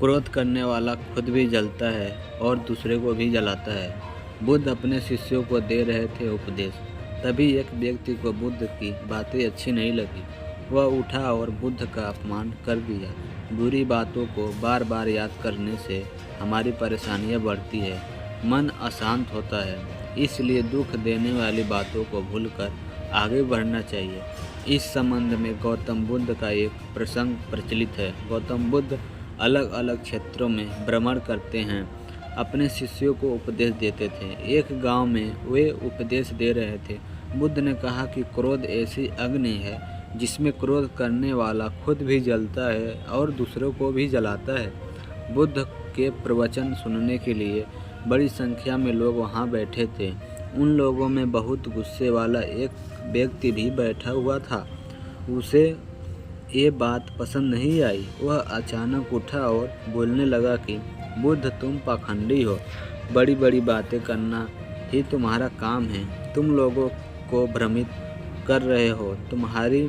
क्रोध करने वाला खुद भी जलता है और दूसरे को भी जलाता है। बुद्ध अपने शिष्यों को दे रहे थे उपदेश। तभी एक व्यक्ति को बुद्ध की बातें अच्छी नहीं लगी। वह उठा और बुद्ध का अपमान कर दिया। बुरी बातों को बार बार याद करने से हमारी परेशानियां बढ़ती है, मन अशांत होता है। इसलिए दुख देने वाली बातों को भूलकर आगे बढ़ना चाहिए। इस संबंध में गौतम बुद्ध का एक प्रसंग प्रचलित है। गौतम बुद्ध अलग अलग क्षेत्रों में भ्रमण करते हैं, अपने शिष्यों को उपदेश देते थे। एक गांव में वे उपदेश दे रहे थे। बुद्ध ने कहा कि क्रोध ऐसी अग्नि है जिसमें क्रोध करने वाला खुद भी जलता है और दूसरों को भी जलाता है। बुद्ध के प्रवचन सुनने के लिए बड़ी संख्या में लोग वहां बैठे थे। उन लोगों में बहुत गुस्से वाला एक व्यक्ति भी बैठा हुआ था। उसे ये बात पसंद नहीं आई। वह अचानक उठा और बोलने लगा कि बुद्ध, तुम पाखंडी हो। बड़ी बड़ी बातें करना ही तुम्हारा काम है। तुम लोगों को भ्रमित कर रहे हो। तुम्हारी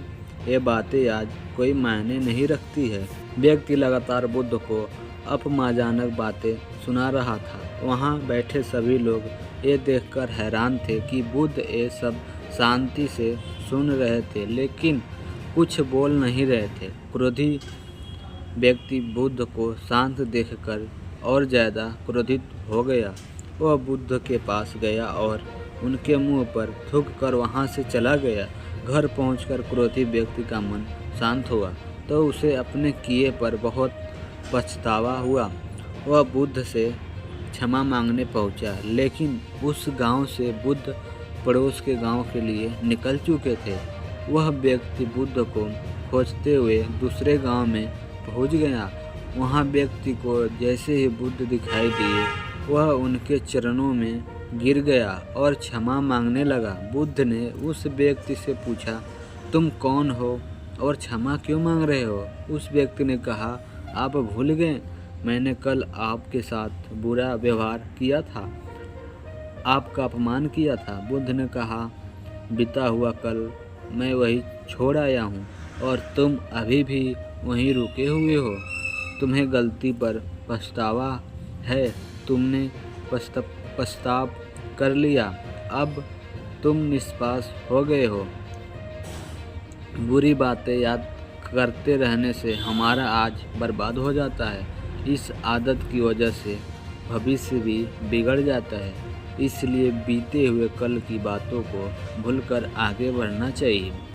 ये बातें आज कोई मायने नहीं रखती है। व्यक्ति लगातार बुद्ध को अपमानजनक बातें सुना रहा था। वहाँ बैठे सभी लोग ये देखकर हैरान थे कि बुद्ध ये सब शांति से सुन रहे थे, लेकिन कुछ बोल नहीं रहे थे। क्रोधी व्यक्ति बुद्ध को शांत देखकर और ज़्यादा क्रोधित हो गया। वह बुद्ध के पास गया और उनके मुंह पर थूक कर वहाँ से चला गया। घर पहुंचकर क्रोधी व्यक्ति का मन शांत हुआ तो उसे अपने किए पर बहुत पछतावा हुआ। वह बुद्ध से क्षमा मांगने पहुंचा, लेकिन उस गांव से बुद्ध पड़ोस के गांव के लिए निकल चुके थे। वह व्यक्ति बुद्ध को खोजते हुए दूसरे गांव में पहुंच गया। वहां व्यक्ति को जैसे ही बुद्ध दिखाई दिए, वह उनके चरणों में गिर गया और क्षमा मांगने लगा। बुद्ध ने उस व्यक्ति से पूछा, तुम कौन हो और क्षमा क्यों मांग रहे हो? उस व्यक्ति ने कहा, आप भूल गए, मैंने कल आपके साथ बुरा व्यवहार किया था, आपका अपमान किया था। बुद्ध ने कहा, बीता हुआ कल मैं वही छोड़ आया हूँ और तुम अभी भी वहीं रुके हुए हो। तुम्हें गलती पर पछतावा है, तुमने पछताव कर लिया, अब तुम निष्पास हो गए हो। बुरी बातें याद करते रहने से हमारा आज बर्बाद हो जाता है। इस आदत की वजह से भविष्य भी बिगड़ जाता है। इसलिए बीते हुए कल की बातों को भूलकर आगे बढ़ना चाहिए।